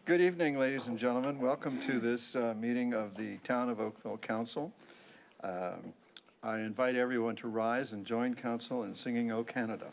Good evening, ladies and gentlemen. Welcome to this meeting of the Town of Oakville Council. I invite everyone to rise and join Council in singing O Canada.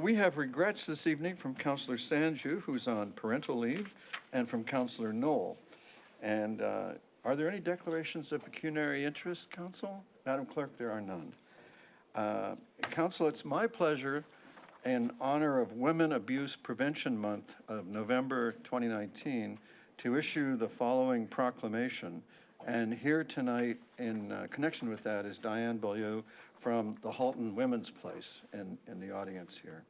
We have regrets this evening from Councillor Sanju, who's on parental leave, and from Councillor Knoll. And are there any declarations of pecuniary interest, Council? Madam Clerk, there are none. Council, it's my pleasure, in honor of Women Abuse Prevention Month of November 2019, to issue the following proclamation. And here tonight, in connection with that, is Diane Beaulieu from the Halton Women's Place in the audience here.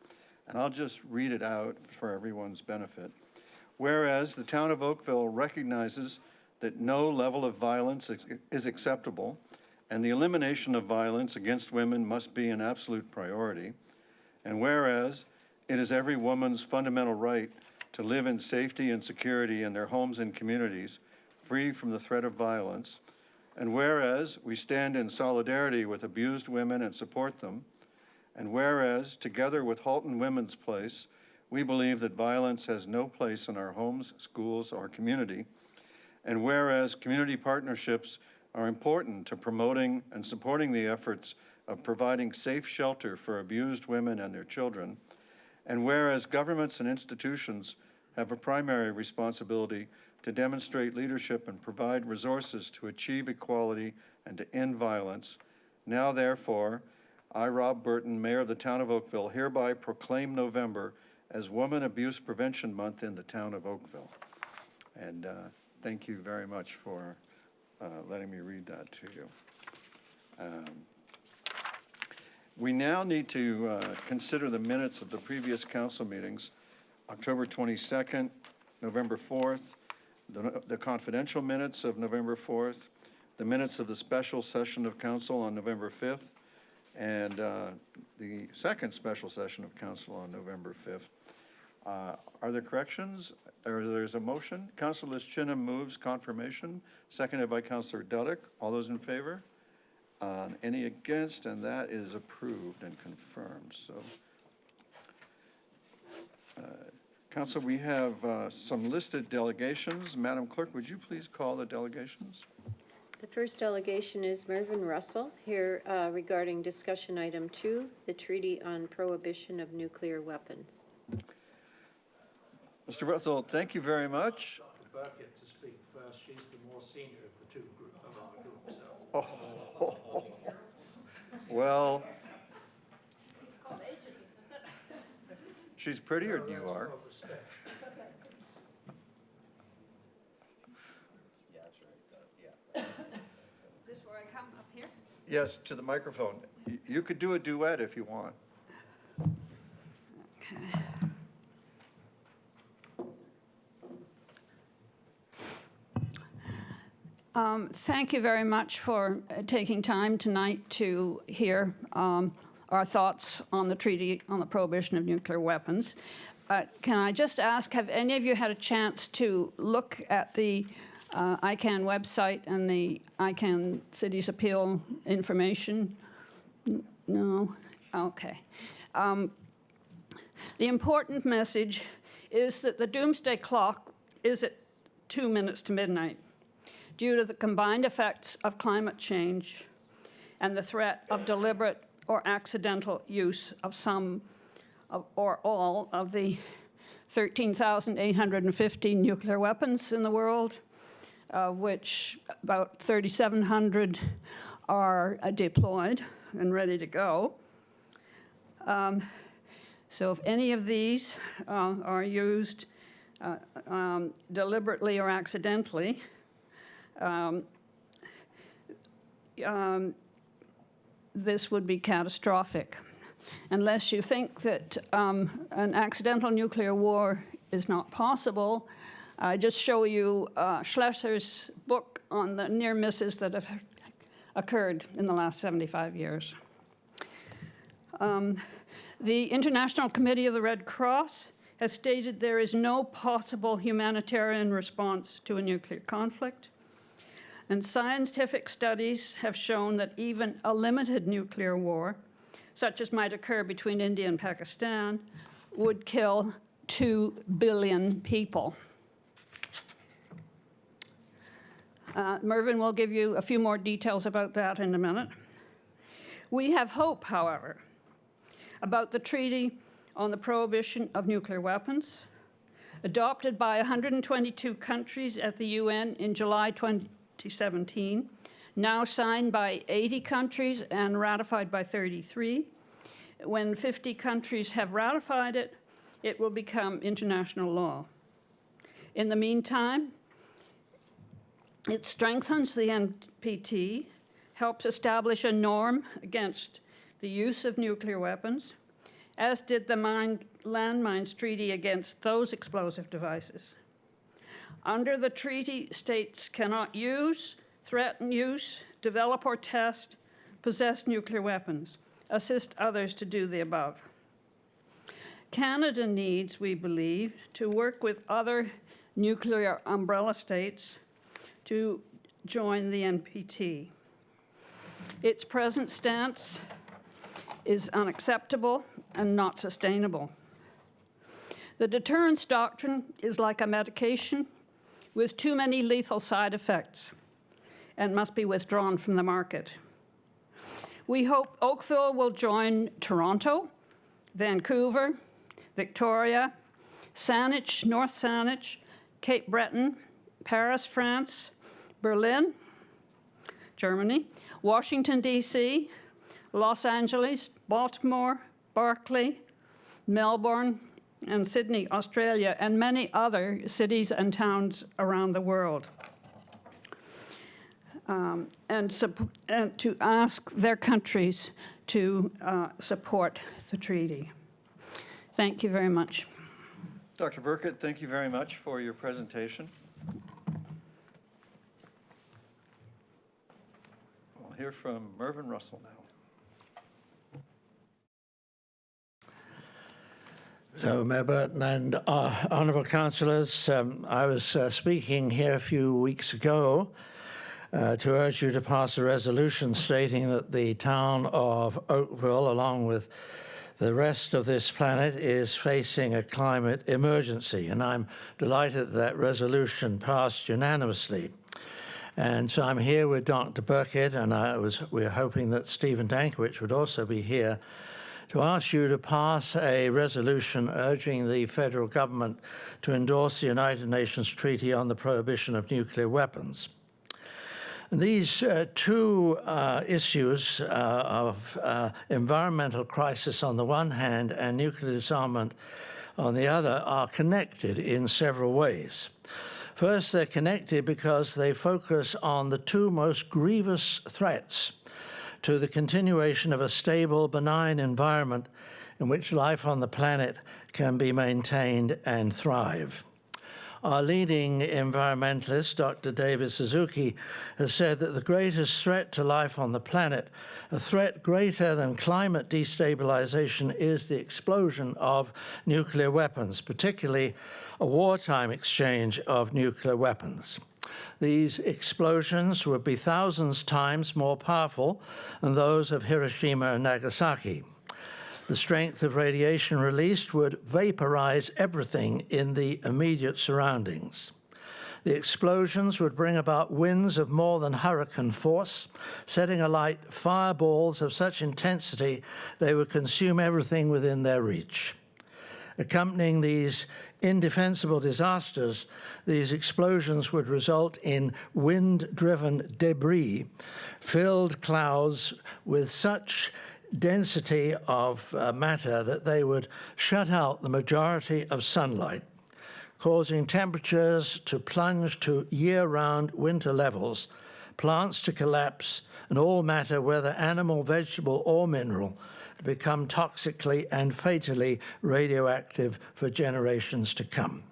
And I'll just read it out for everyone's benefit. Whereas the Town of Oakville recognizes that no level of violence is acceptable, and the elimination of violence against women must be an absolute priority. And whereas it is every woman's fundamental right to live in safety and security in their homes and communities, free from the threat of violence. And whereas we stand in solidarity with abused women and support them. And whereas, together with Halton Women's Place, we believe that violence has no place in our homes, schools, or community. And whereas community partnerships are important to promoting and supporting the efforts of providing safe shelter for abused women and their children. And whereas governments and institutions have a primary responsibility to demonstrate leadership and provide resources to achieve equality and to end violence. Now, therefore, I, Rob Burton, Mayor of the Town of Oakville, hereby proclaim November as Women Abuse Prevention Month in the Town of Oakville. And thank you very much for letting me read that to you. We now need to consider the minutes of the previous council meetings, October 22nd, November 4th, the confidential minutes of November 4th, the minutes of the special session of council on November 5th, and the second special session of council on November 5th. Are there corrections? Or there's a motion? Councillor Chinham moves confirmation, seconded by Councillor Dudek. All those in favor? Any against? And that is approved and confirmed. So, Council, we have some listed delegations. Madam Clerk, would you please call the delegations? The first delegation is Mervyn Russell, here regarding discussion item 2, the Treaty on Prohibition of Nuclear Weapons. Mr. Russell, thank you very much. Dr. Burkett to speak first. She's the more senior of the two of our group. So. Well, she's prettier than you are. Is this where I come up here? Yes, to the microphone. You could do a duet if you want. Okay. Thank you very much for taking time tonight to hear our thoughts on the Treaty on the Prohibition of Nuclear Weapons. Can I just ask, have any of you had a chance to look at the ICANN website and the ICANN Cities Appeal information? No? Okay. The important message is that the doomsday clock is at 2 minutes to midnight due to the combined effects of climate change and the threat of deliberate or accidental use of some or all of the 13,850 nuclear weapons in the world, of which about 3,700 are deployed and ready to go. So if any of these are used deliberately or accidentally, this would be catastrophic. Unless you think that an accidental nuclear war is not possible, I just show you Schlesser's book on the near misses that have occurred in the last 75 years. The International Committee of the Red Cross has stated there is no possible humanitarian response to a nuclear conflict. And scientific studies have shown that even a limited nuclear war, such as might occur between India and Pakistan, would kill 2 billion people. Mervyn will give you a few more details about that in a minute. We have hope, however, about the Treaty on the Prohibition of Nuclear Weapons, adopted by 122 countries at the UN in July 2017, now signed by 80 countries and ratified by 33. When 50 countries have ratified it, it will become international law. In the meantime, it strengthens the NPT, helps establish a norm against the use of nuclear weapons, as did the Landmines Treaty against those explosive devices. Under the treaty, states cannot use, threaten use, develop or test, possess nuclear weapons, assist others to do the above. Canada needs, we believe, to work with other nuclear umbrella states to join the NPT. Its present stance is unacceptable and not sustainable. The deterrence doctrine is like a medication with too many lethal side effects and must be withdrawn from the market. We hope Oakville will join Toronto, Vancouver, Victoria, Saanich, North Saanich, Cape Breton, Paris, France, Berlin, Germany, Washington, D.C., Los Angeles, Baltimore, Berkeley, Melbourne, and Sydney, Australia, and many other cities and towns around the world. And to ask their countries to support the treaty. Thank you very much. Dr. Burkett, thank you very much for your presentation. We'll hear from Mervyn Russell now. So, Mayor Burton and honourable councillors, I was speaking here a few weeks ago to urge you to pass a resolution stating that the town of Oakville, along with the rest of this planet, is facing a climate emergency. And I'm delighted that resolution passed unanimously. And so I'm here with Dr. Burkett, and we're hoping that Stephen Dankiewicz would also be here to ask you to pass a resolution urging the federal government to endorse the United Nations Treaty on the Prohibition of Nuclear Weapons. And these two issues of environmental crisis on the one hand and nuclear disarmament on the other are connected in several ways. First, they're connected because they focus on the two most grievous threats to the continuation of a stable, benign environment in which life on the planet can be maintained and thrive. Our leading environmentalist, Dr. David Suzuki, has said that the greatest threat to life on the planet, a threat greater than climate destabilization, is the explosion of nuclear weapons, particularly a wartime exchange of nuclear weapons. These explosions would be thousands times more powerful than those of Hiroshima and Nagasaki. The strength of radiation released would vaporize everything in the immediate surroundings. The explosions would bring about winds of more than hurricane force, setting alight fireballs of such intensity they would consume everything within their reach. Accompanying these indefensible disasters, these explosions would result in wind-driven debris, filled clouds with such density of matter that they would shut out the majority of sunlight, causing temperatures to plunge to year-round winter levels, plants to collapse, and all matter, whether animal, vegetable, or mineral, to become toxically and fatally radioactive for generations to come.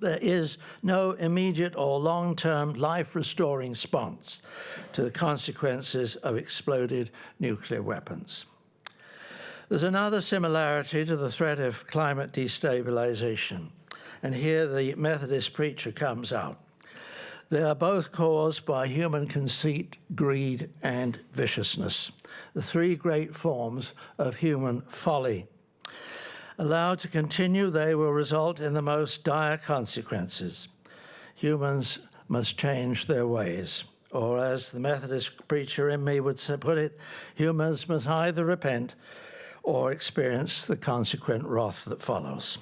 There is no immediate or long-term life-restoring response to the consequences of exploded nuclear weapons. There's another similarity to the threat of climate destabilization, and here the Methodist preacher comes out. They are both caused by human conceit, greed, and viciousness, the three great forms of human folly. Allowed to continue, they will result in the most dire consequences. Humans must change their ways, or as the Methodist preacher in me would put it, humans must either repent or experience the consequent wrath that follows.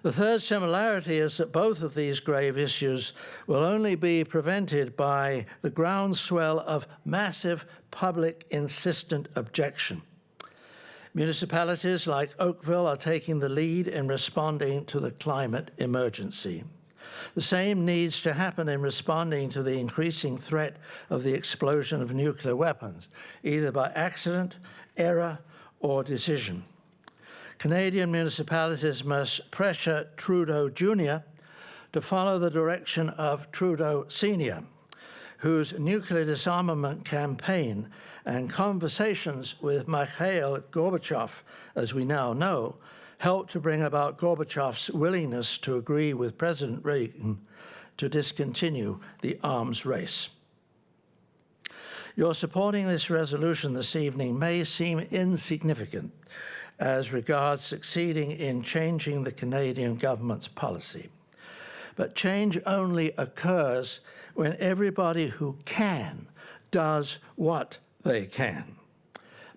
The third similarity is that both of these grave issues will only be prevented by the groundswell of massive public insistent objection. Municipalities like Oakville are taking the lead in responding to the climate emergency. The same needs to happen in responding to the increasing threat of the explosion of nuclear weapons, either by accident, error, or decision. Canadian municipalities must pressure Trudeau Jr. to follow the direction of Trudeau Sr., whose nuclear disarmament campaign and conversations with Mikhail Gorbachev, as we now know, helped to bring about Gorbachev's willingness to agree with President Reagan to discontinue the arms race. Your supporting this resolution this evening may seem insignificant as regards succeeding in changing the Canadian government's policy. But change only occurs when everybody who can does what they can.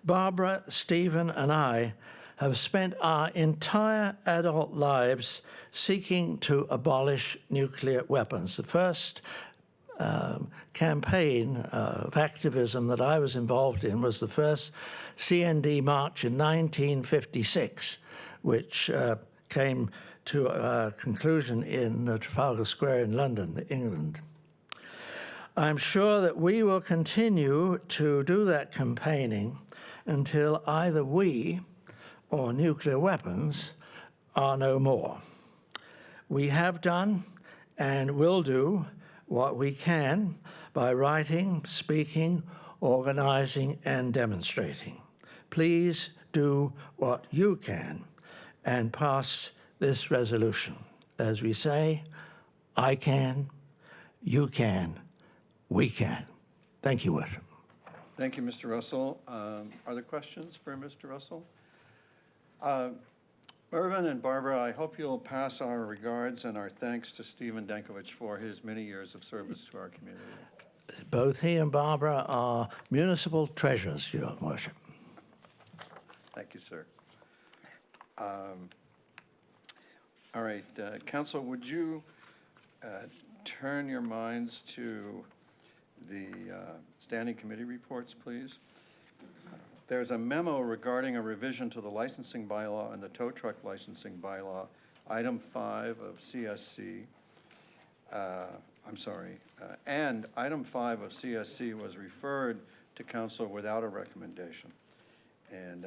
Barbara, Stephen, and I have spent our entire adult lives seeking to abolish nuclear weapons. The first campaign of activism that I was involved in was the first CND march in 1956, which came to a conclusion in Trafalgar Square in London, England. I'm sure that we will continue to do that campaigning until either we or nuclear weapons are no more. We have done and will do what we can by writing, speaking, organizing, and demonstrating. Please do what you can and pass this resolution. As we say, I can, you can, we can. Thank you, Worship. Thank you, Mr. Russell. Are there questions for Mr. Russell? Mervyn and Barbara, I hope you'll pass our regards and our thanks to Stephen Dankovich for his many years of service to our community. Both he and Barbara are municipal treasures, Your Worship. Thank you, sir. All right, Council, would you turn your minds to the standing committee reports, please? There's a memo regarding a revision to the licensing bylaw and the tow truck licensing bylaw, item 5 of CSC. And item 5 of CSC was referred to council without a recommendation. And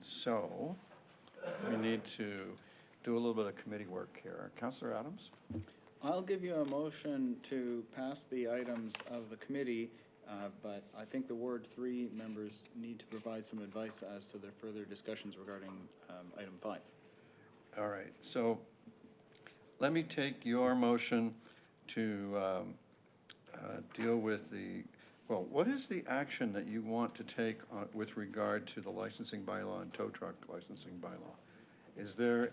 so we need to do a little bit of committee work here. Councillor Adams? I'll give you a motion to pass the items of the committee, but I think the Ward 3 members need to provide some advice as to their further discussions regarding item 5. All right, so let me take your motion to deal with the Well, what is the action that you want to take with regard to the licensing bylaw and tow truck licensing bylaw? Is there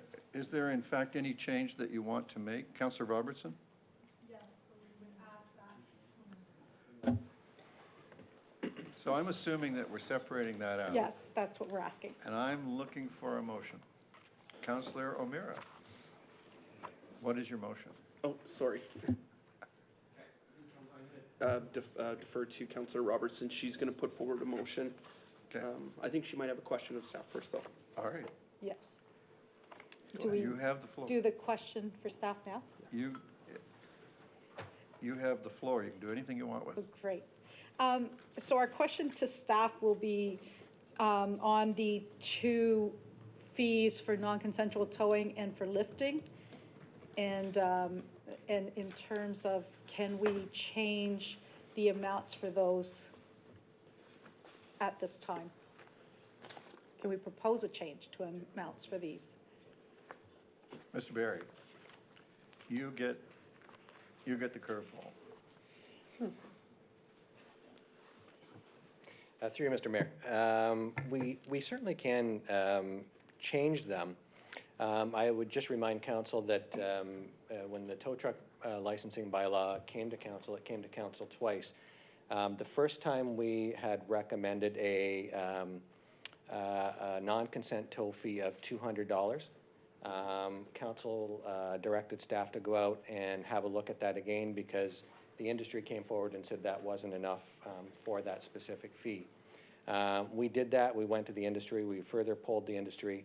in fact any change that you want to make? Councillor Robertson? Yes, so we would ask that. So I'm assuming that we're separating that out. Yes, that's what we're asking. And I'm looking for a motion. Councillor O'Meara, what is your motion? Oh, sorry. Defer to Councillor Robertson. She's going to put forward a motion. Okay, I think she might have a question of staff first, though. all right. Yes. Do we You have the floor. do the question for staff now? You have the floor. You can do anything you want with Oh, it. great. So our question to staff will be on the two fees for non-consensual towing and for lifting. And in terms of, can we change the amounts for those at this time? Can we propose a change to amounts for these? Mr. Barry, you get the curveball. Through you, Mr. Mayor. We certainly can change them. I would just remind council that when the tow truck licensing bylaw came to council, it came to council twice. The first time we had recommended a non-consent tow fee of $200. Council directed staff to go out and have a look at that again because the industry came forward and said that wasn't enough for that specific fee. We did that. We went to the industry. We further polled the industry,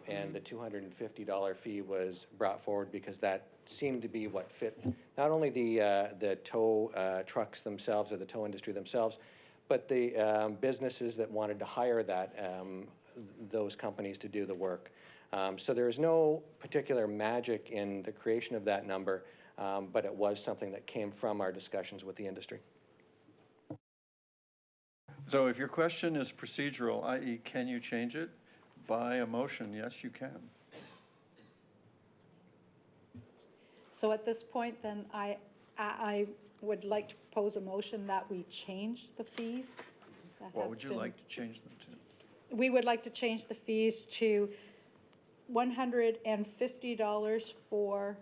and the $250 fee was brought forward because that seemed to be what fit not only the tow trucks themselves or the tow industry themselves, but the businesses that wanted to hire those companies to do the work. So there's no particular magic in the creation of that number, but it was something that came from our discussions with the industry. So if your question is procedural, i.e. can you change it by a motion, yes, you can. So at this point, then I would like to propose a motion that we change the fees. that What have would you been- like to change them to? We would like to change the fees to $150 for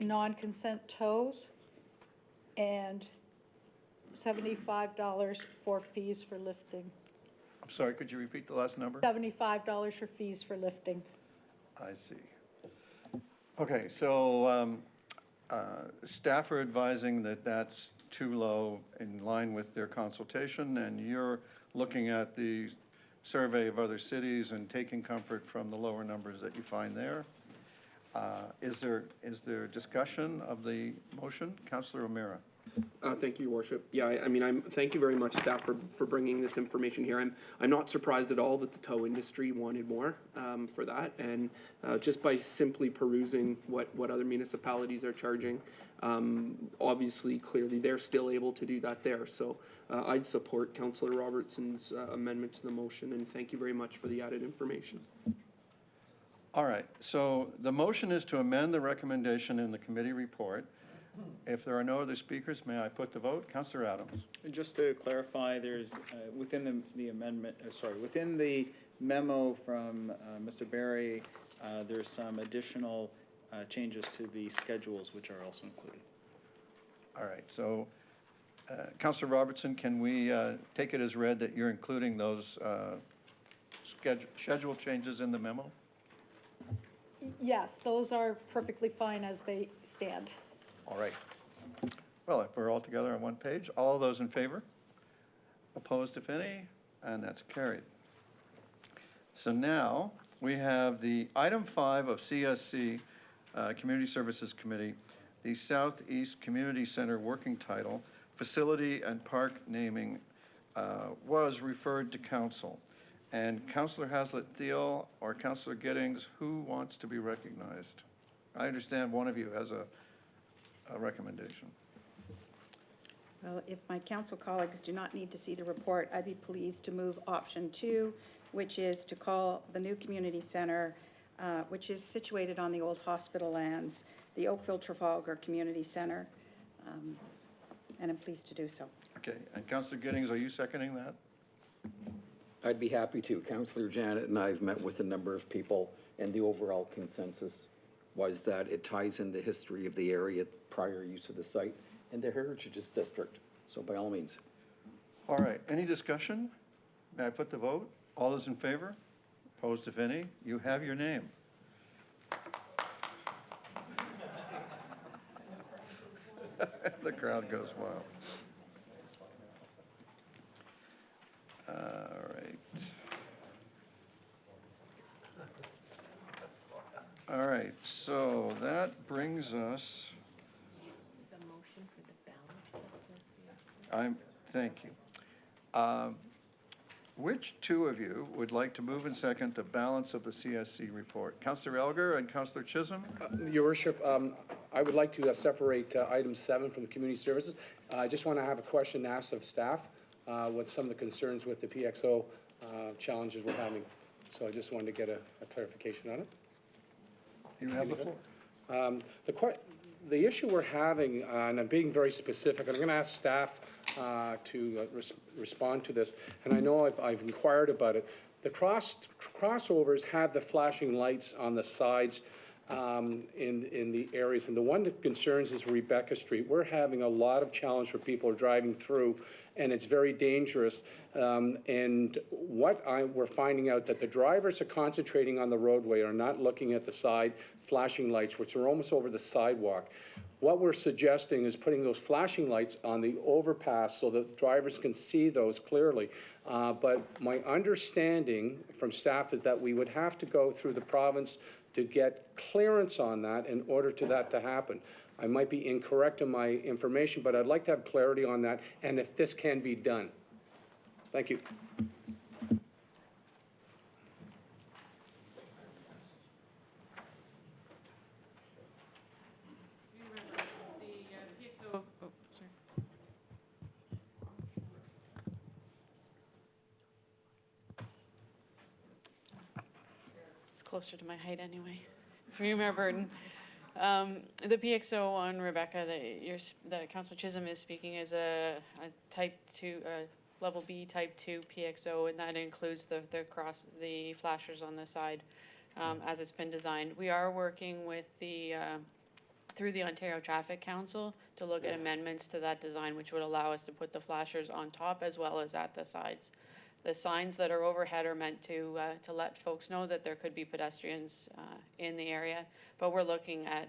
non-consent tows and $75 for fees for lifting. I'm sorry, could you repeat the last number? $75 for fees for lifting. I see. Okay, so staff are advising that that's too low in line with their consultation, and you're looking at the survey of other cities and taking comfort from the lower numbers that you find there. Is there discussion of the motion? Councillor O'Meara. Thank you, Your Worship. Yeah, I mean, thank you very much, staff, for bringing this information here. I'm not surprised at all that the tow industry wanted more for that, and just by simply perusing what other municipalities are charging, obviously, clearly, they're still able to do that there. So I'd support Councillor Robertson's amendment to the motion, and thank you very much for the added information. All right, so the motion is to amend the recommendation in the committee report. If there are no other speakers, may I put the vote? Councillor Adams. And just to clarify, there's, within the amendment, within the memo from Mr. Barry, there's some additional changes to the schedules which are also included. All right, so Councillor Robertson, can we take it as read that you're including those schedule changes in the memo? Yes, those are perfectly fine as they stand. All right. Well, if we're all together on one page, all those in favor? Opposed, if any? And that's carried. So now we have the item 5 of CSC, Community Services Committee, the Southeast Community Center working title, Facility and Park Naming, was referred to council. And Councillor Haslett-Thiel or Councillor Giddings, who wants to be recognized? I understand one of you has a recommendation. Well, if my council colleagues do not need to see the report, I'd be pleased to move option 2, which is to call the new community center, which is situated on the old hospital lands, the Oakville Trafalgar Community Center, and I'm pleased to do so. Okay, and Councillor Giddings, are you seconding that? I'd be happy to. Councillor Janet and I have met with a number of people, and the overall consensus was that it ties in the history of the area, prior use of the site, and the Heritage District. So by all means. All right, any discussion? May I put the vote? All those in favor? Opposed, if any? You have your name. The crowd goes wild. All right. All right, so that brings us, The motion for the balance of this. thank you. Which two of you would like to move and second the balance of the CSC report? Councillor Elgar and Councillor Chisholm? Your worship, I would like to separate item 7 from the community services. I just want to have a question asked of staff with some of the concerns with the PXO challenges we're having. So I just wanted to get a clarification on it. You have the floor. The issue we're having, and I'm being very specific, and I'm going to ask staff to respond to this, and I know I've inquired about it. The crossovers have the flashing lights on the sides in the areas, and the one that concerns is Rebecca Street. We're having a lot of challenge for people driving through, and it's very dangerous. And we're finding out that the drivers are concentrating on the roadway, are not looking at the side flashing lights, which are almost over the sidewalk. What we're suggesting is putting those flashing lights on the overpass so that drivers can see those clearly. But my understanding from staff is that we would have to go through the province to get clearance on that in order to that to happen. I might be incorrect in my information, but I'd like to have clarity on that and if this can be done. Thank you. It's closer to my height anyway. Through Mayor Burton. The PXO on Rebecca that Councillor Chisholm is speaking is a type 2, level B type 2 PXO, and that includes the flashers on the side as it's been designed. We are working with through the Ontario Traffic Council to look at amendments to that design, which would allow us to put the flashers on top as well as at the sides. The signs that are overhead are meant to let folks know that there could be pedestrians in the area, but we're looking at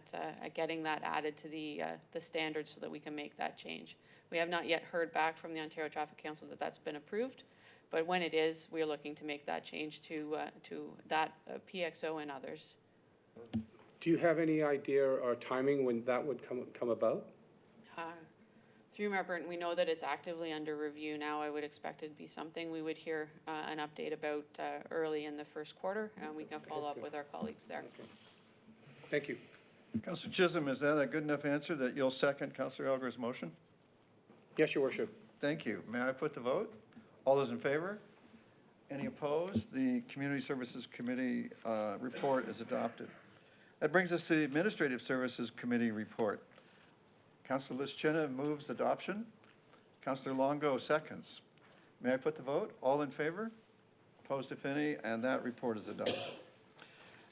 getting that added to the standards so that we can make that change. We have not yet heard back from the Ontario Traffic Council that that's been approved, but when it is, we're looking to make that change to that PXO and others. Do you have any idea or timing when that would come about? Through Mayor Burton, we know that it's actively under review now. I would expect it to be something we would hear an update about early in the first quarter, and we can follow up with our colleagues there. Okay. Thank you. Councillor Chisholm, is that a good enough answer that you'll second Councillor Elgar's motion? Yes, Your Worship. Thank you. May I put the vote? All those in favor? Any opposed? The Community Services Committee report is adopted. That brings us to the Administrative Services Committee report. Councillor Lischina moves adoption. Councillor Longo seconds. May I put the vote? All in favor? Opposed, if any, and that report is adopted.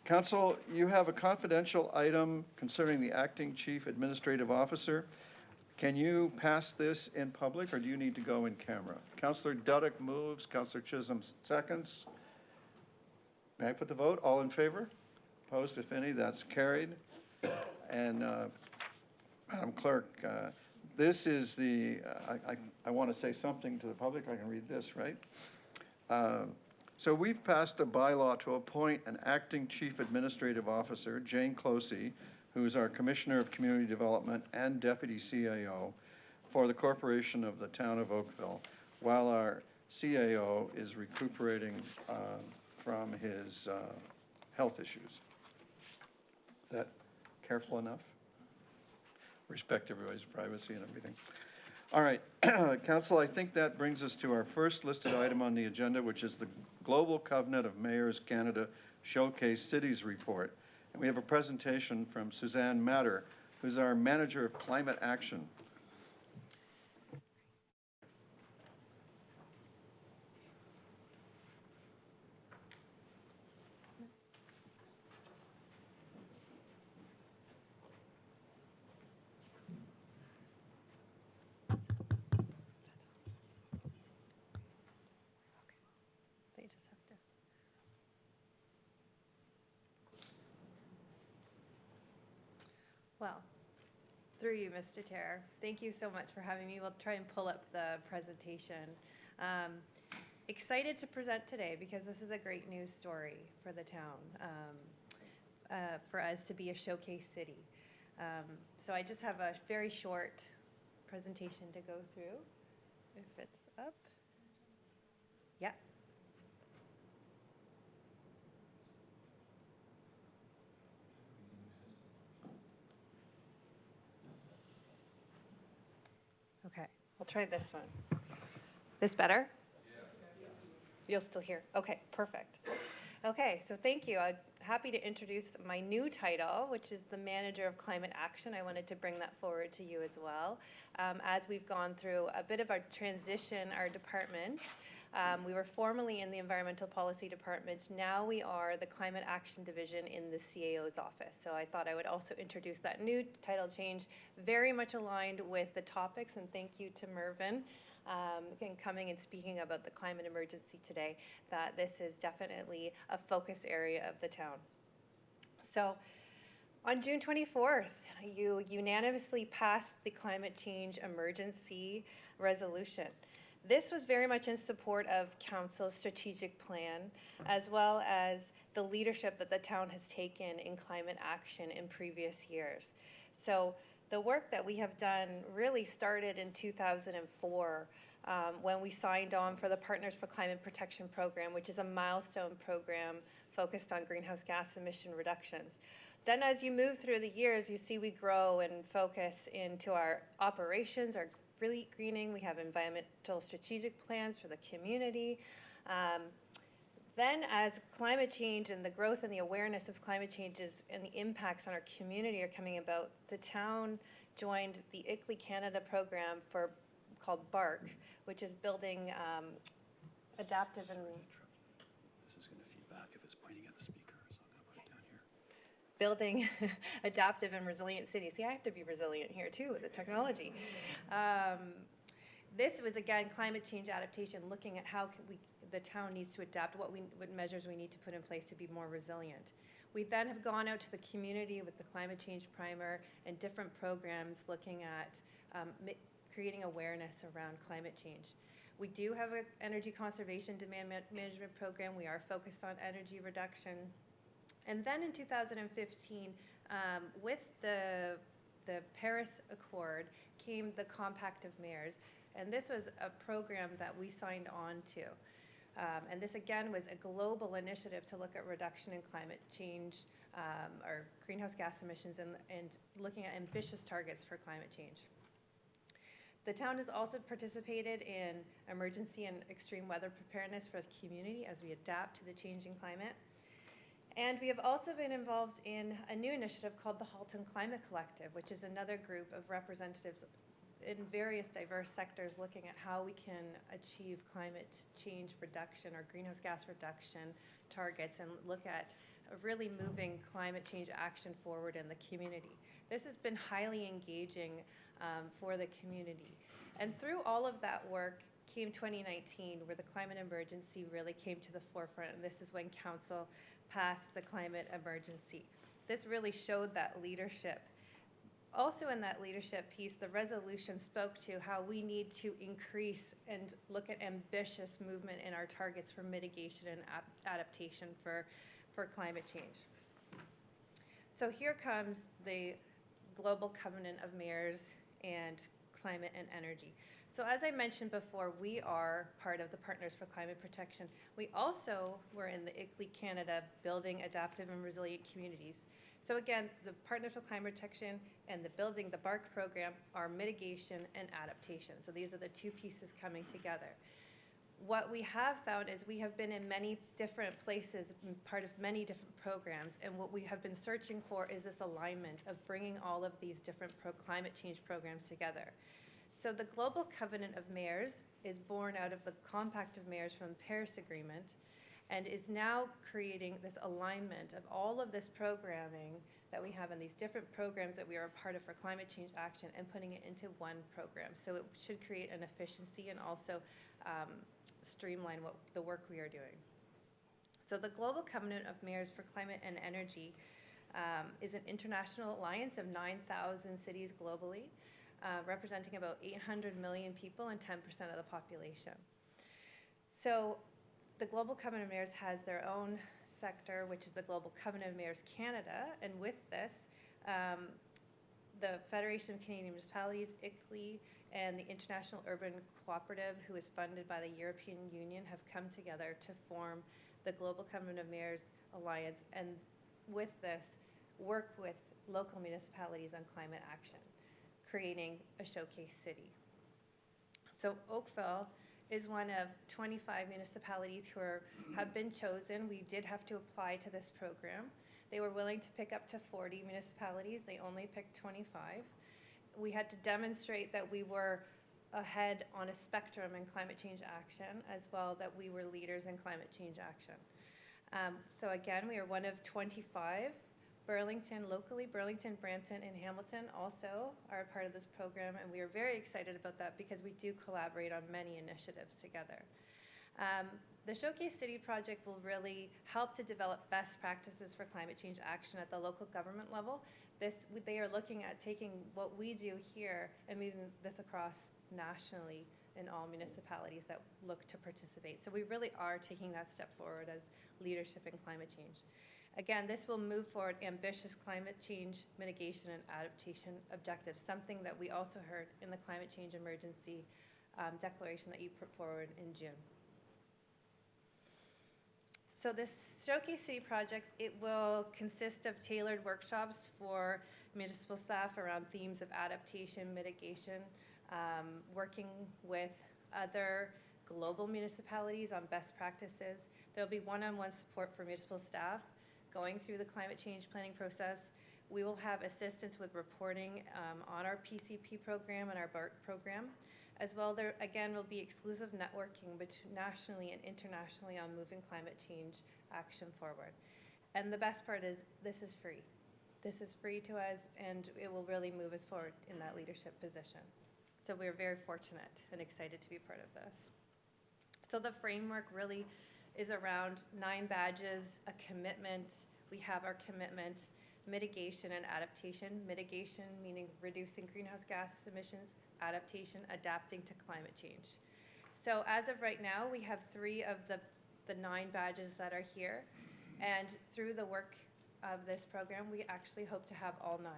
Council, you have a confidential item concerning the acting chief administrative officer. Can you pass this in public, or do you need to go in camera? Councillor Duddick moves. Councillor Chisholm seconds. May I put the vote? All in favor? Opposed, if any, that's carried. And Madam Clerk, this is the, I want to say something to the public. I can read this, right? So we've passed a bylaw to appoint an acting chief administrative officer, Jane Closey, who's our Commissioner of Community Development and Deputy CAO for the Corporation of the Town of Oakville, while our CAO is recuperating from his health issues. Is that careful enough? Respect everybody's privacy and everything. All right, Council, I think that brings us to our first listed item on the agenda, which is the Global Covenant of Mayors Canada Showcase Cities Report. And we have a presentation from Suzanne Matter, who's our Manager of Climate Action. Well, through you, Mr. Chair, thank you so much for having me. We'll try and pull up the presentation. Excited to present today because this is a great news story for the town, for us to be a showcase city. So I just have a very short presentation to go through, if it's up. Yep. Okay, I'll try this one. This better? You'll still hear? Okay, perfect. Okay, so thank you. I'm happy to introduce my new title, which is the Manager of Climate Action. I wanted to bring that forward to you as well. As we've gone through a bit of our transition, our department, we were formerly in the Environmental Policy Department. Now we are the Climate Action Division in the CAO's office. So I thought I would also introduce that new title change, very much aligned with the topics, and thank you to Mervyn. And coming and speaking about the climate emergency today, that this is definitely a focus area of the town. So on June 24th, you unanimously passed the climate change emergency resolution. This was very much in support of Council's strategic plan, as well as the leadership that the town has taken in climate action in previous years. So the work that we have done really started in 2004 when we signed on for the Partners for Climate Protection program, which is a milestone program focused on greenhouse gas emission reductions. Then as you move through the years, you see we grow and focus into our operations, our fleet greening. We have environmental strategic plans for the community. Then as climate change and the growth and the awareness of climate changes and the impacts on our community are coming about, the town joined the ICLEI Canada program called BARC, which is building adaptive and... This is going to feedback if it's pointing at the speaker, so I'm going to put it down here. Building adaptive and resilient cities. See, I have to be resilient here too with the technology. This was, again, climate change adaptation, looking at how the town needs to adapt, what measures we need to put in place to be more resilient. We then have gone out to the community with the climate change primer and different programs looking at creating awareness around climate change. We do have an energy conservation demand management program. We are focused on energy reduction. And then in 2015, with the Paris Accord came the Compact of Mayors. And this was a program that we signed on to. And this, again, was a global initiative to look at reduction in climate change, or greenhouse gas emissions, and looking at ambitious targets for climate change. The town has also participated in emergency and extreme weather preparedness for the community as we adapt to the changing climate. And we have also been involved in a new initiative called the Halton Climate Collective, which is another group of representatives in various diverse sectors looking at how we can achieve climate change reduction or greenhouse gas reduction targets and look at really moving climate change action forward in the community. This has been highly engaging for the community. And through all of that work came 2019, where the climate emergency really came to the forefront, and this is when Council passed the climate emergency. This really showed that leadership. Also in that leadership piece, the resolution spoke to how we need to increase and look at ambitious movement in our targets for mitigation and adaptation for climate change. So here comes the Global Covenant of Mayors and Climate and Energy. So as I mentioned before, we are part of the Partners for Climate Protection. We also were in the ICLEI Canada Building Adaptive and Resilient Communities. So again, the Partners for Climate Protection and the Building the BARC program are mitigation and adaptation. So these are the two pieces coming together. What we have found is we have been in many different places, part of many different programs, and what we have been searching for is this alignment of bringing all of these different climate change programs together. So the Global Covenant of Mayors is born out of the Compact of Mayors from the Paris Agreement, and is now creating this alignment of all of this programming that we have in these different programs that we are a part of for climate change action and putting it into one program. So it should create an efficiency and also streamline the work we are doing. So the Global Covenant of Mayors for Climate and Energy is an international alliance of 9,000 cities globally, representing about 800 million people and 10% of the population. So the Global Covenant of Mayors has their own sector, which is the Global Covenant of Mayors Canada, and with this, the Federation of Canadian Municipalities, ICLEI, and the International Urban Cooperative, who is funded by the European Union, have come together to form the Global Covenant of Mayors Alliance, and with this, work with local municipalities on climate action, creating a showcase city. So Oakville is one of 25 municipalities who have been chosen. We did have to apply to this program. They were willing to pick up to 40 municipalities. They only picked 25. We had to demonstrate that we were ahead on a spectrum in climate change action, as well that we were leaders in climate change action. So again, we are one of 25. Burlington, locally, Burlington, Brampton, and Hamilton also are a part of this program, and we are very excited about that because we do collaborate on many initiatives together. The Showcase City project will really help to develop best practices for climate change action at the local government level. They are looking at taking what we do here and moving this across nationally in all municipalities that look to participate. So we really are taking that step forward as leadership in climate change. Again, this will move forward ambitious climate change mitigation and adaptation objectives, something that we also heard in the climate change emergency declaration that you put forward in June. So this Showcase City project, it will consist of tailored workshops for municipal staff around themes of adaptation, mitigation, working with other global municipalities on best practices. There'll be one-on-one support for municipal staff going through the climate change planning process. We will have assistance with reporting on our PCP program and our BART program. As well, there again will be exclusive networking nationally and internationally on moving climate change action forward. And the best part is this is free. This is free to us, and it will really move us forward in that leadership position. So we're very fortunate and excited to be part of this. So the framework really is around 9 badges, a commitment. We have our commitment, mitigation and adaptation. Mitigation meaning reducing greenhouse gas emissions, adaptation, adapting to climate change. So as of right now, we have 3 of the 9 badges that are here. And through the work of this program, we actually hope to have all 9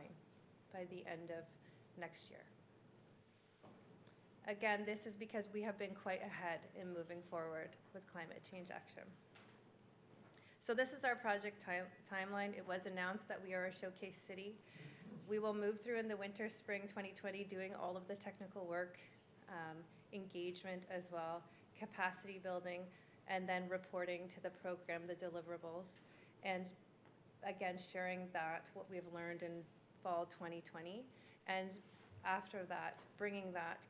by the end of next year. Again, this is because we have been quite ahead in moving forward with climate change action. So this is our project timeline. It was announced that we are a showcase city. We will move through in the winter, spring 2020, doing all of the technical work, engagement as well, capacity building, and then reporting to the program, the deliverables, and again, sharing that, what we've learned in fall 2020, and after that, bringing that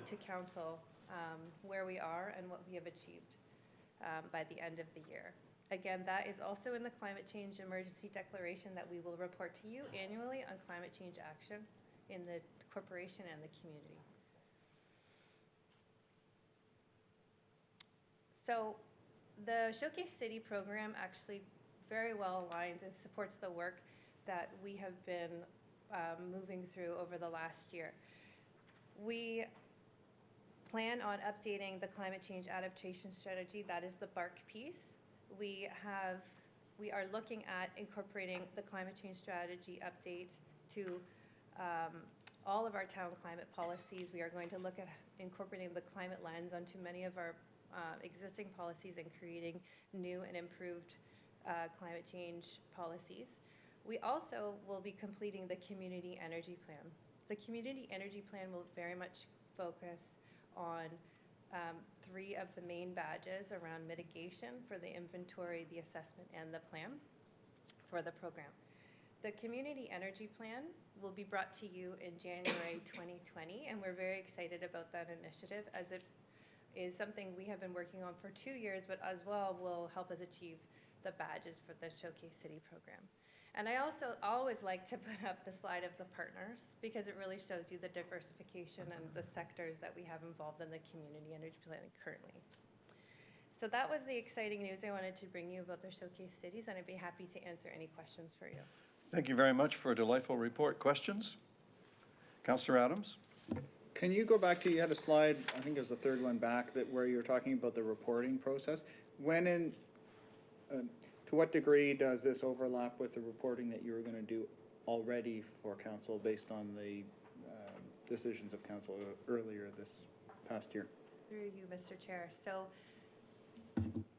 to council where we are and what we have achieved by the end of the year. Again, that is also in the climate change emergency declaration that we will report to you annually on climate change action in the corporation and the community. So the Showcase City program actually very well aligns and supports the work that we have been moving through over the last year. We plan on updating the climate change adaptation strategy. That is the BARC piece. We are looking at incorporating the climate change strategy update to all of our town climate policies. We are going to look at incorporating the climate lens onto many of our existing policies and creating new and improved climate change policies. We also will be completing the community energy plan. The community energy plan will very much focus on 3 of the main badges around mitigation for the inventory, the assessment, and the plan for the program. The community energy plan will be brought to you in January 2020, and we're very excited about that initiative as it is something we have been working on for 2 years, but as well will help us achieve the badges for the Showcase City program. And I also always like to put up the slide of the partners because it really shows you the diversification and the sectors that we have involved in the community energy plan currently. So that was the exciting news I wanted to bring you about the Showcase Cities, and I'd be happy to answer any questions for you. Thank you very much for a delightful report. Questions? Councillor Adams? Can you go back to, you had a slide, I think it was the third one back, that where you were talking about the reporting process. To what degree does this overlap with the reporting that you were going to do already for council based on the decisions of council earlier this past year? Through you, Mr. Chair. So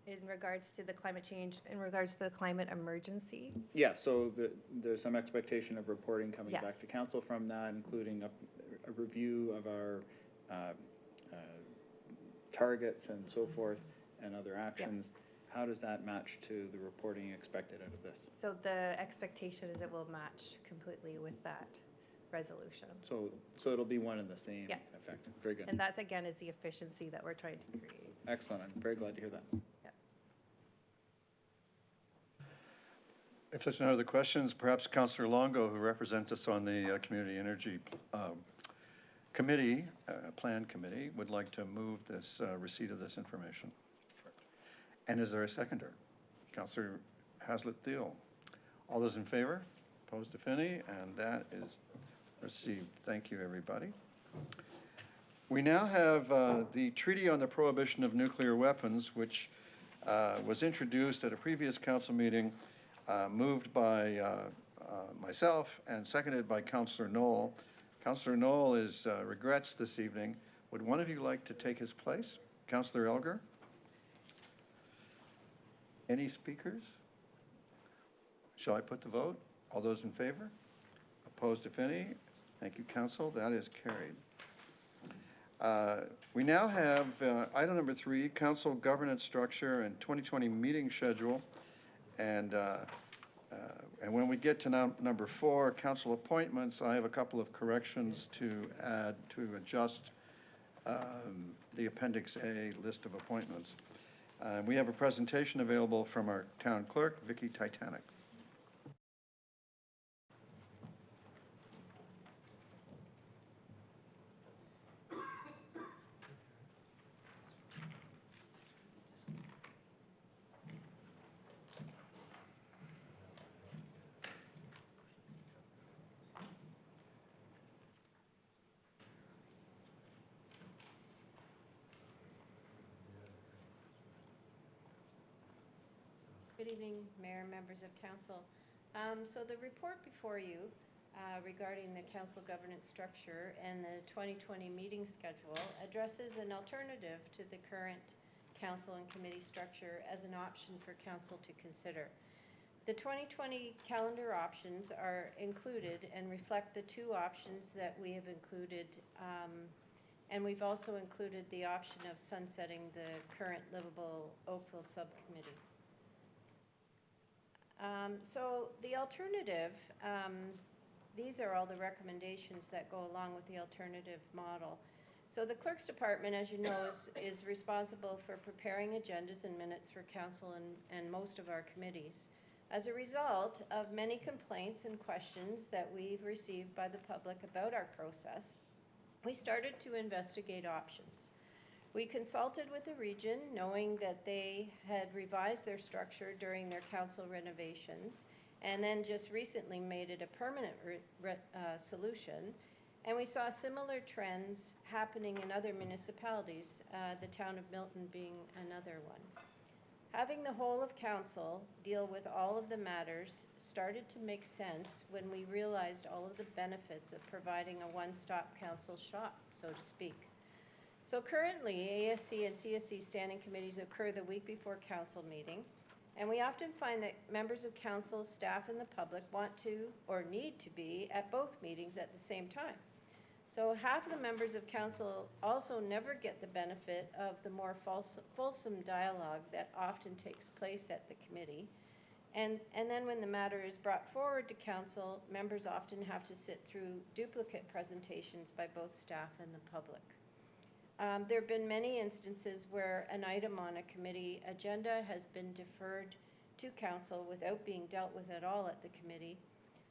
in regards to the climate change, in regards to the climate emergency, Yeah, so there's some expectation of reporting coming back to Yes. council from that, including a review of our targets and so forth and other actions. Yes. How does that match to the reporting expected out of this? so the expectation is it will match completely with that resolution. So it'll be one and the same, Yeah. in effect. Very good. And that, again, is the efficiency that we're trying to create. Excellent. I'm very glad to hear that. If there's no other questions, perhaps Councillor Longo, who represents us on the Community Energy Committee, Plan Committee, would like to move this receipt of this information. And is there a seconder? Councillor Haslett-Thiel. All those in favor? Opposed, if any? And that is received. Thank you, everybody. We now have the Treaty on the Prohibition of Nuclear Weapons, which was introduced at a previous council meeting, moved by myself and seconded by Councillor Knoll. Councillor Knoll regrets this evening. Would one of you like to take his place? Councillor Elgar? Any speakers? Shall I put the vote? All those in favor? Opposed, if any? Thank you, council. That is carried. We now have item number 3, council governance structure and 2020 meeting schedule. And when we get to number 4, council appointments, I have a couple of corrections to add to adjust the Appendix A list of appointments. We have a presentation available from our town clerk, Vicky Titanic. Good evening, Mayor, members of council. So the report before you regarding the council governance structure and the 2020 meeting schedule addresses an alternative to the current council and committee structure as an option for council to consider. The 2020 calendar options are included and reflect the 2 options that we have included, and we've also included the option of sunsetting the current Livable Oakville subcommittee. So the alternative, these are all the recommendations that go along with the alternative model. So the clerk's department, as you know, is responsible for preparing agendas and minutes for council and most of our committees. As a result of many complaints and questions that we've received by the public about our process, we started to investigate options. We consulted with the region, knowing that they had revised their structure during their council renovations, and then just recently made it a permanent solution. And we saw similar trends happening in other municipalities, the town of Milton being another one. Having the whole of council deal with all of the matters started to make sense when we realized all of the benefits of providing a one-stop council shop, so to speak. So currently, ASC and CSC standing committees occur the week before council meeting, and we often find that members of council, staff, and the public want to or need to be at both meetings at the same time. So half of the members of council also never get the benefit of the more fulsome dialogue that often takes place at the committee. And then when the matter is brought forward to council, members often have to sit through duplicate presentations by both staff and the public. There have been many instances where an item on a committee agenda has been deferred to council without being dealt with at all at the committee.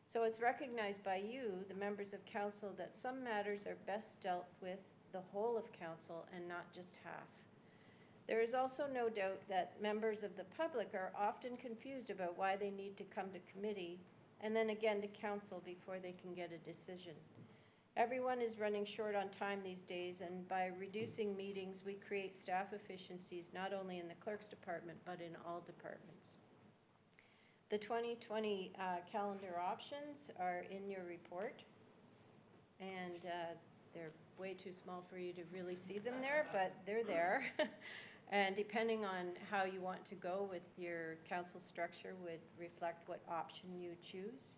So it's recognized by you, the members of council, that some matters are best dealt with the whole of council and not just half. There is also no doubt that members of the public are often confused about why they need to come to committee and then again to council before they can get a decision. Everyone is running short on time these days, and by reducing meetings, we create staff efficiencies not only in the clerk's department, but in all departments. The 2020 calendar options are in your report, and they're way too small for you to really see them there, but they're there. And depending on how you want to go with your council structure would reflect what option you choose.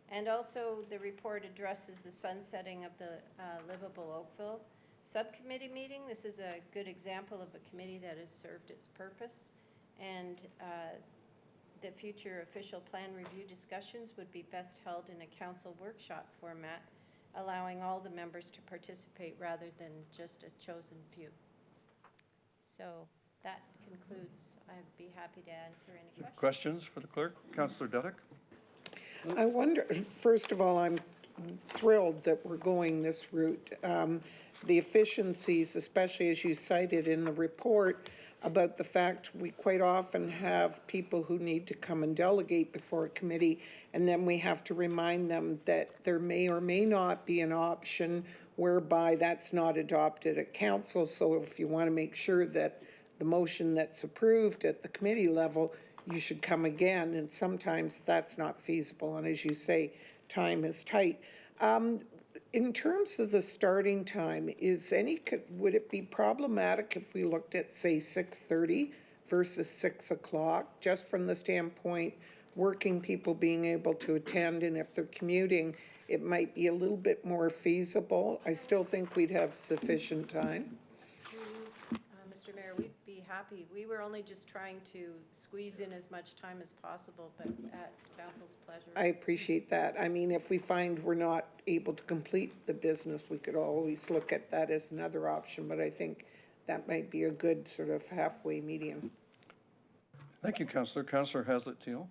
And also, the report addresses the sunsetting of the Livable Oakville subcommittee meeting. This is a good example of a committee that has served its purpose. And the future official plan review discussions would be best held in a council workshop format, allowing all the members to participate rather than just a chosen few. So that concludes. I'd be happy to answer any questions. Questions for the clerk? Councillor Dudek? I wonder, first of all, I'm thrilled that we're going this route. The efficiencies, especially as you cited in the report, about the fact we quite often have people who need to come and delegate before a committee, and then we have to remind them that there may or may not be an option whereby that's not adopted at council. So if you want to make sure that the motion that's approved at the committee level, you should come again, and sometimes that's not feasible, and as you say, time is tight. In terms of the starting time, would it be problematic if we looked at, say, 6:30 versus 6 o'clock, just from the standpoint working people being able to attend, and if they're commuting, it might be a little bit more feasible? I still think we'd have sufficient time. Mr. Mayor, we'd be happy. We were only just trying to squeeze in as much time as possible, but at council's pleasure. I appreciate that. I mean, if we find we're not able to complete the business, we could always look at that as another option, but I think that might be a good sort of halfway medium. Thank you, Councillor. Councillor Haslett-Teal?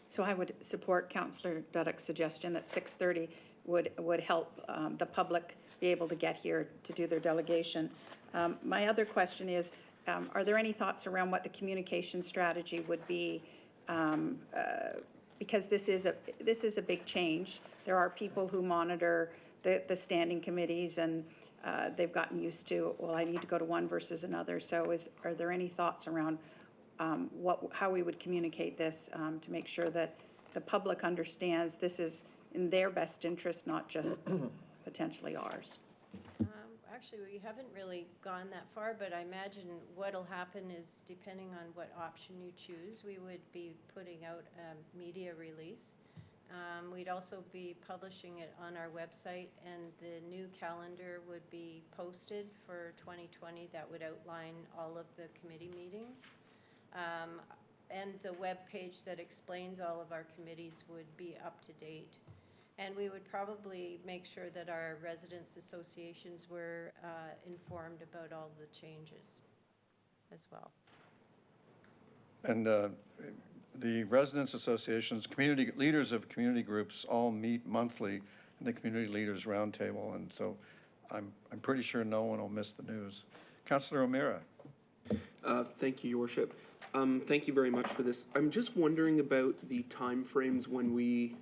So I would support Councillor Dudek's suggestion that 6:30 would help the public be able to get here to do their delegation. My other question is, are there any thoughts around what the communication strategy would be? Because this is a big change. There are people who monitor the standing committees, and they've gotten used to, well, I need to go to one versus another. So are there any thoughts around how we would communicate this to make sure that the public understands this is in their best interest, not just potentially ours? Actually, we haven't really gone that far, but I imagine what'll happen is, depending on what option you choose, we would be putting out a media release. We'd also be publishing it on our website, and the new calendar would be posted for 2020 that would outline all of the committee meetings. And the web page that explains all of our committees would be up to date. And we would probably make sure that our residents associations were informed about all the changes as well. And the residents associations, community leaders of community groups all meet monthly in the Community Leaders Roundtable, and so I'm pretty sure no one will miss the news. Councillor O'Meara. Thank you, Your Worship. Thank you very much for this. I'm just wondering about the timeframes when we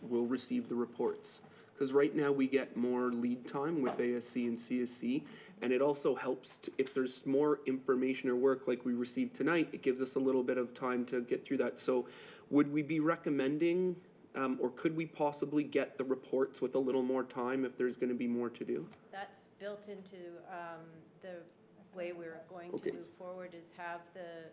will receive the reports. Because right now we get more lead time with ASC and CSC, and it also helps if there's more information or work like we received tonight, it gives us a little bit of time to get through that. So would we be recommending, or could we possibly get the reports with a little more time if there's going to be more to do? That's built into the way we're going to move forward, is have the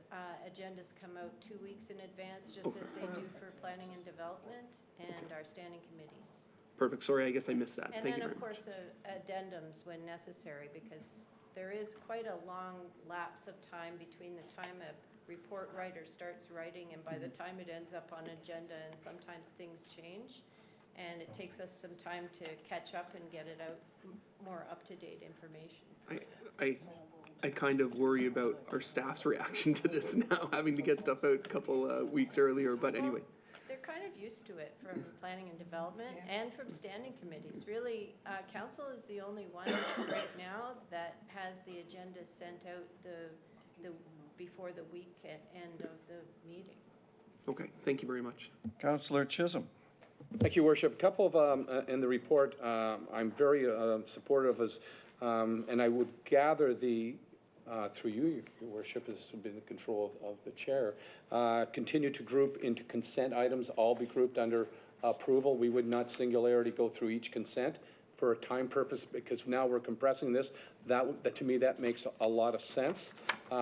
agendas come out 2 weeks in advance, just as they do for planning and development and our standing committees. Perfect. Sorry, I guess I missed that. And Thank you then, very of course, addendums when necessary, because there is quite a long lapse of time between the time a report writer starts writing and by the time it ends up on agenda, and sometimes things change. And it takes us some time to catch up and get it out, more up-to-date information. I kind of worry about our staff's reaction to this now, having to get stuff out a couple weeks earlier, but anyway. They're kind of used to it from planning and development and from standing committees. Really, council is the only one right now that has the agenda sent out before the week end of the meeting. Okay, thank you very much. Councillor Chisholm. Thank you, Worship. A couple of, in the report, I'm very supportive as, and I would gather through you, Your Worship, has been in control of the chair, continue to group into consent items, all be grouped under approval. We would not singularly go through each consent for a time purpose, because now we're compressing this. That to me, that makes a lot of sense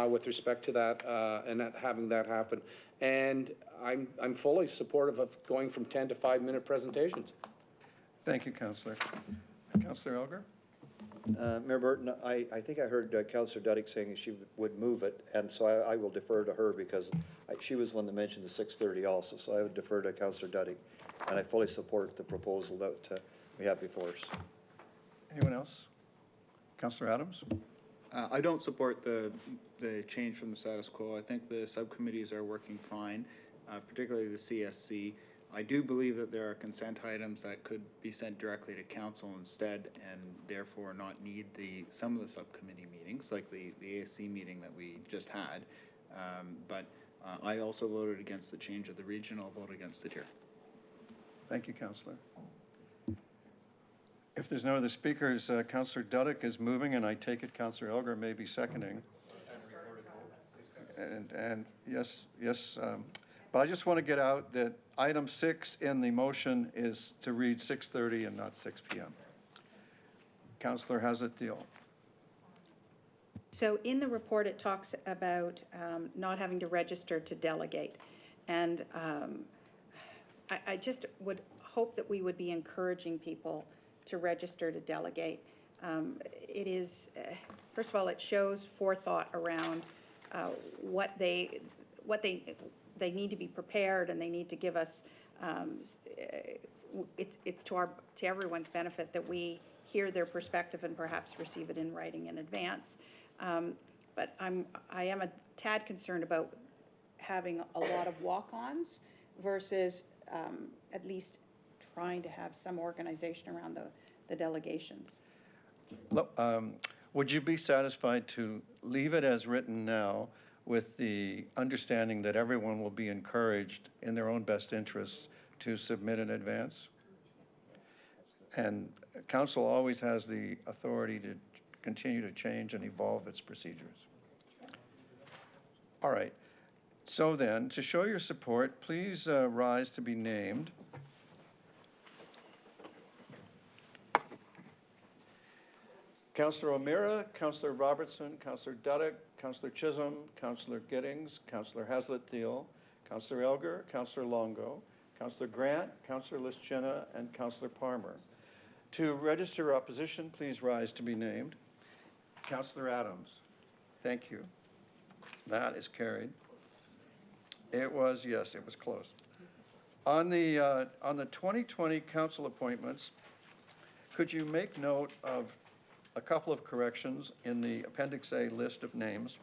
with respect to that and having that happen. And I'm fully supportive of going from 10 to 5-minute presentations. Thank you, Councillor. Councillor Elgar? Mayor Burton, I think I heard Councillor Duddick saying she would move it, and so I will defer to her because she was one that mentioned the 6:30 also, so I would defer to Councillor Duddick. And I fully support the proposal that we have before us. Anyone else? Councillor Adams? I don't support the change from the status quo. I think the subcommittees are working fine, particularly the CSC. I do believe that there are consent items that could be sent directly to council instead, and therefore not need some of the subcommittee meetings, like the ASC meeting that we just had. But I also voted against the change of the region. I'll vote against it here. Thank you, Councillor. If there's no other speakers, Councillor Duddick is moving, and I take it Councillor Elgar may be seconding. And yes, but I just want to get out that item 6 in the motion is to read 6:30 and not 6 p.m. Councillor Hazlet-Deal. So in the report, it talks about not having to register to delegate. And I just would hope that we would be encouraging people to register to delegate. It is, first of all, it shows forethought around what they need to be prepared, and they need to give us, it's to everyone's benefit that we hear their perspective and perhaps receive it in writing in advance. But I am a tad concerned about having a lot of walk-ons versus at least trying to have some organization around the delegations. Would you be satisfied to leave it as written now with the understanding that everyone will be encouraged in their own best interests to submit in advance? And council always has the authority to continue to change and evolve its procedures. All right. So then, to show your support, please rise to be named. Councillor O'Meara, Councillor Robertson, Councillor Duddick, Councillor Chisholm, Councillor Giddings, Councillor Hazlet-Deal, Councillor Elgar, Councillor Longo, Councillor Grant, Councillor Lischina, and Councillor Palmer. To register opposition, please rise to be named. Councillor Adams, thank you. That is carried. It was, yes, it was close. On the 2020 council appointments, could you make note of a couple of corrections in the Appendix A list of names,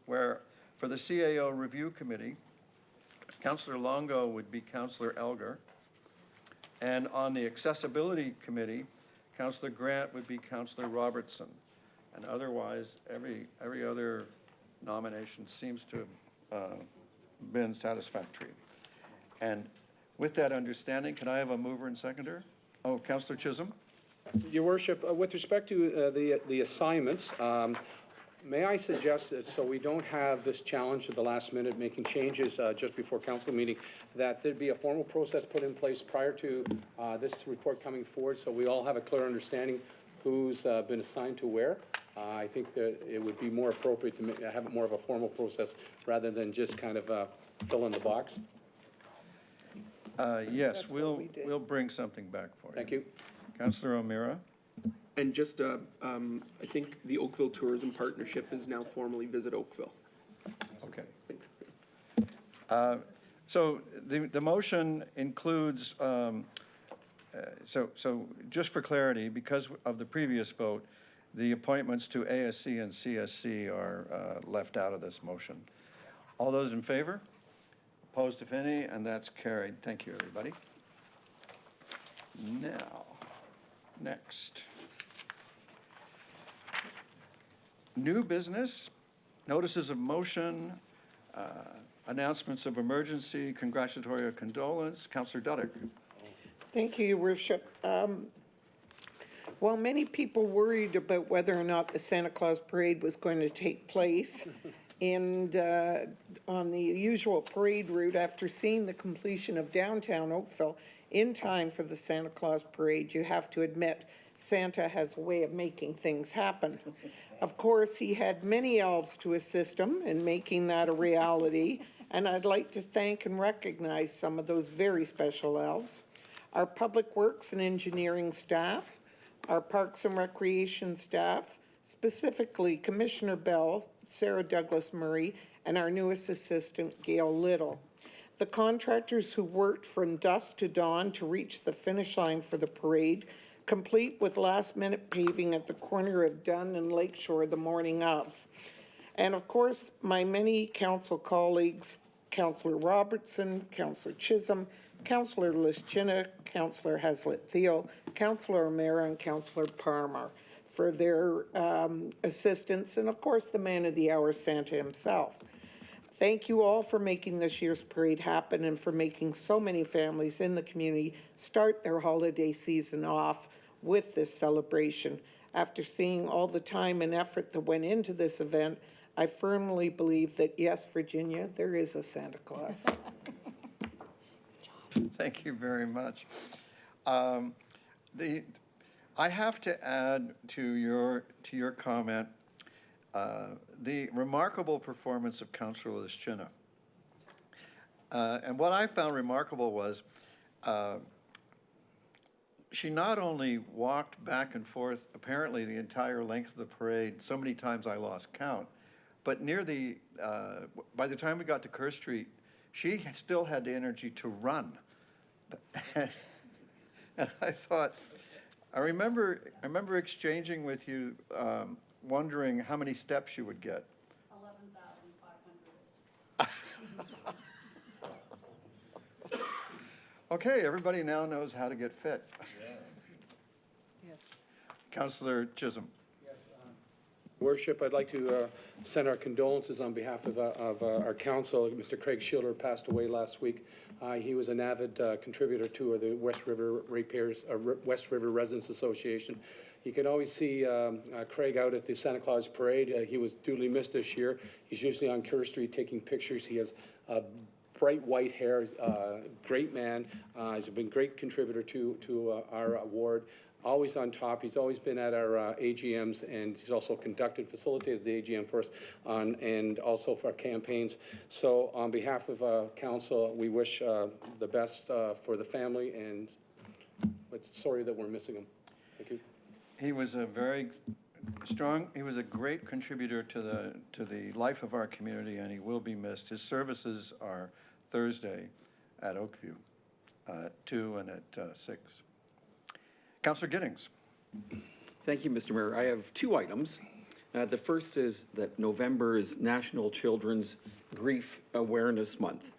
where for the CAO Review Committee, Councillor Longo would be Councillor Elgar, and on the Accessibility Committee, Councillor Grant would be Councillor Robertson, and otherwise, every other nomination seems to have been satisfactory. And with that understanding, can I have a mover and seconder? Oh, Councillor Chisholm? Your Worship, with respect to the assignments, may I suggest that so we don't have this challenge at the last minute making changes just before council meeting, that there'd be a formal process put in place prior to this report coming forward, so we all have a clear understanding who's been assigned to where. I think that it would be more appropriate to have it more of a formal process rather than just kind of fill in the box. Yes, we'll bring something back for you. Thank you. Councillor O'Meara? And just, I think the Oakville Tourism Partnership is now formally Visit Oakville. Okay. So the motion includes, so just for clarity, because of the previous vote, the appointments to ASC and CSC are left out of this motion. All those in favor? Opposed, if any, and that's carried. Thank you, everybody. Now, next. New business, notices of motion, Announcements of emergency, congratulatory or condolence. Councillor Duddick. Thank you, Your Worship. While many people worried about whether or not the Santa Claus Parade was going to take place, and on the usual parade route, after seeing the completion of downtown Oakville in time for the Santa Claus Parade, you have to admit Santa has a way of making things happen. Of course, he had many elves to assist him in making that a reality, and I'd like to thank and recognize some of those very special elves. Our Public Works and Engineering staff, our Parks and Recreation staff, specifically Commissioner Bell, Sarah Douglas Murray, and our newest assistant, Gail Little. The contractors who worked from dusk to dawn to reach the finish line for the parade, complete with last-minute paving at the corner of Dunn and Lakeshore the morning of. And of course, my many council colleagues, Councillor Robertson, Councillor Chisholm, Councillor Lischina, Councillor Haslett-Thiel, Councillor O'Meara, and Councillor Parmer for their assistance, and of course, the man of the hour, Santa himself. Thank you all for making this year's parade happen and for making so many families in the community start their holiday season off with this celebration. After seeing all the time and effort that went into this event, I firmly believe that, yes, Virginia, there is a Santa Claus. Thank you very much. I have to add to your comment the remarkable performance of Councillor Lischina. And what I found remarkable was she not only walked back and forth apparently the entire length of the parade, so many times I lost count, but near the, by the time we got to Kerr Street, she still had the energy to run. And I thought, I remember exchanging with you, wondering how many steps you would get. 11,500. Okay, everybody now knows how to get fit. Councillor Chisholm. Worship, I'd like to send our condolences on behalf of our council. Mr. Craig Schiller passed away last week. He was an avid contributor to the West River West River Residents Association. You can always see Craig out at the Santa Claus Parade. He was duly missed this year. He's usually on Kerr Street taking pictures. He has bright white hair, great man. He's been a great contributor to our award. Always on top. He's always been at our AGMs, and he's also facilitated the AGM for us and also for our campaigns. So on behalf of council, we wish the best for the family, and sorry that we're missing him. Thank you. He was a very strong, he was a great contributor to the life of our community, and he will be missed. His services are Thursday at Oakville, at 2 and at 6. Councillor Giddings. Thank you, Mr. Mayor. I have two items. The first is that November is National Children's Grief Awareness Month.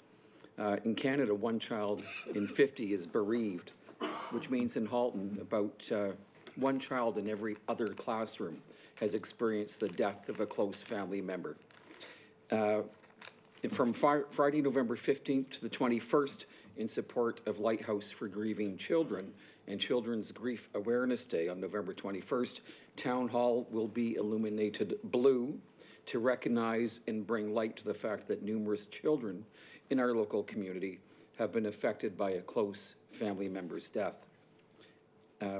In Canada, 1 child in 50 is bereaved, which means in Halton, about 1 child in every other classroom has experienced the death of a close family member. From Friday, November 15th to the 21st, in support of Lighthouse for Grieving Children and Children's Grief Awareness Day on November 21st, Town Hall will be illuminated blue to recognize and bring light to the fact that numerous children in our local community have been affected by a close family member's death.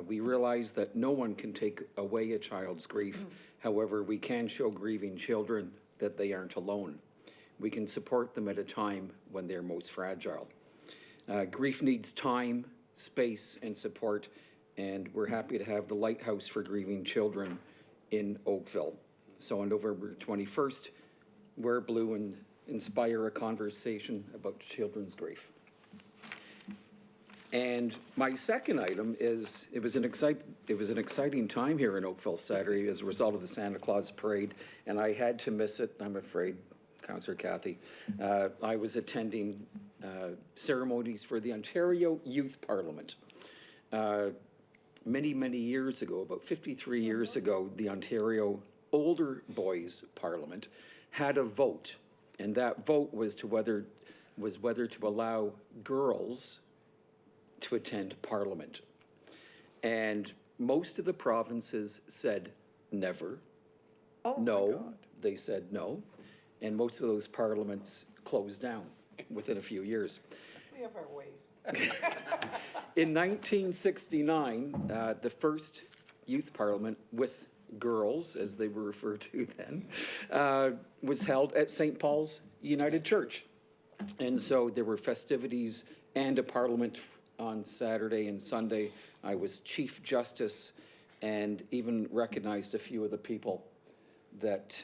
We realize that no one can take away a child's grief. However, we can show grieving children that they aren't alone. We can support them at a time when they're most fragile. Grief needs time, space, and support, and we're happy to have the Lighthouse for Grieving Children in Oakville. So on November 21st, wear blue and inspire a conversation about children's grief. And my second item is, it was an exciting time here in Oakville Saturday as a result of the Santa Claus Parade, and I had to miss it, I'm afraid, Councillor Cathy. I was attending ceremonies for the Ontario Youth Parliament. Many, many years ago, about 53 years ago, the Ontario Older Boys Parliament had a vote And that vote was whether to allow girls to attend Parliament. And most of the provinces said never. No, they said no. And most of those parliaments closed down within a few years. We have our ways. In 1969, the first youth parliament with girls, as they were referred to then, was held at St. Paul's United Church. And so there were festivities and a parliament on Saturday and Sunday. I was Chief Justice and even recognized a few of the people that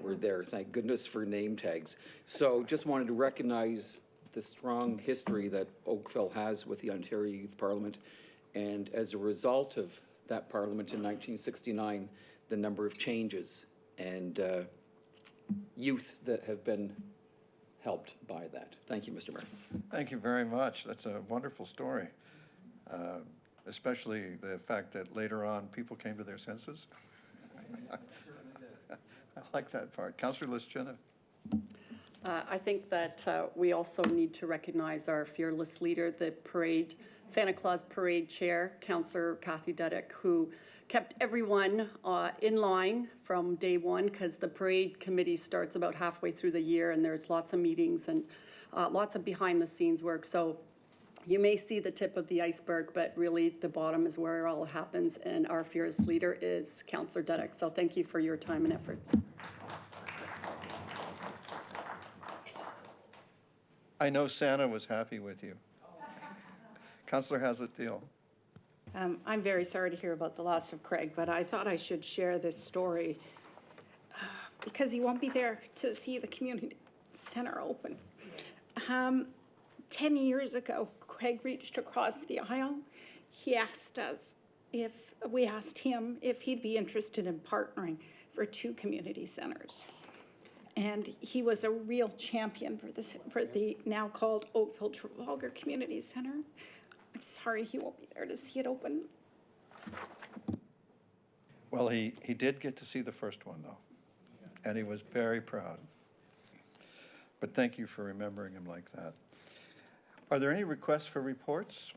were there. Thank goodness for name tags. So just wanted to recognize the strong history that Oakville has with the Ontario Youth Parliament. And as a result of that parliament in 1969, the number of changes and youth that have been helped by that. Thank you, Mr. Mayor. Thank you very much. That's a wonderful story, especially the fact that later on people came to their senses. I like that part. Councillor Lischina. I think that we also need to recognize our fearless leader, the parade, Santa Claus Parade Chair, Councillor Kathy Dudek, who kept everyone in line from day one, because the parade committee starts about halfway through the year, and there's lots of meetings and lots of behind-the-scenes work. So you may see the tip of the iceberg, but really the bottom is where it all happens, and our fearless leader is Councillor Dudek. So thank you for your time and effort. I know Santa was happy with you. Councillor Hazlett-Deal. I'm very sorry to hear about the loss of Craig, but I thought I should share this story because he won't be there to see the community center open. 10 years ago, Craig reached across the aisle. He asked us we asked him if he'd be interested in partnering for 2 community centers. And he was a real champion for the now called Oakville Trafalgar Community Center. I'm sorry he won't be there to see it open. Well, he did get to see the first one, though, and he was very proud. But thank you for remembering him like that. Are there any requests for reports?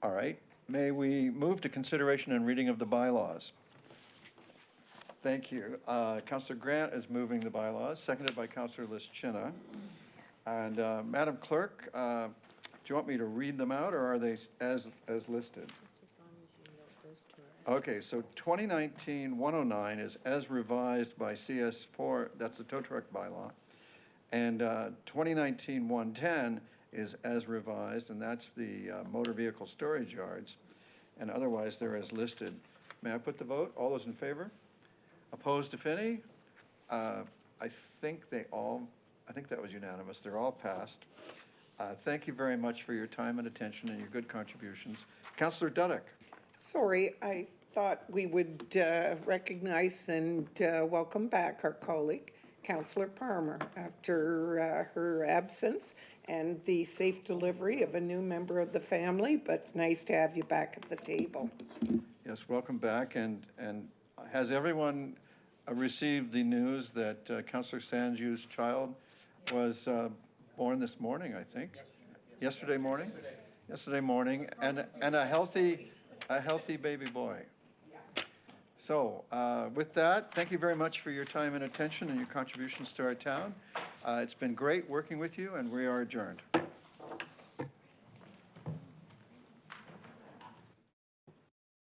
All right. May we move to consideration and reading of the bylaws? Thank you. Councillor Grant is moving the bylaws, seconded by Councillor Lischina. And Madam Clerk, do you want me to read them out, or are they as listed? Just as long as you note those two. Okay, so 2019-109 is as revised by CS4, that's the tow truck bylaw. And 2019-110 is as revised, and that's the motor vehicle storage yards. And otherwise, they're as listed. May I put the vote? All those in favor? Opposed, if any? I think that was unanimous. They're all passed. Thank you very much for your time and attention and your good contributions. Councillor Dudek. Sorry, I thought we would recognize and welcome back our colleague, Councillor Palmer, after her absence and the safe delivery of a new member of the family, but nice to have you back at the table. Yes, welcome back. And has everyone received the news that Councillor Sanju's child was born this morning, I think? Yesterday morning? Yesterday morning, and a healthy baby boy. So with that, thank you very much for your time and attention and your contributions to our town. It's been great working with you, and we are adjourned.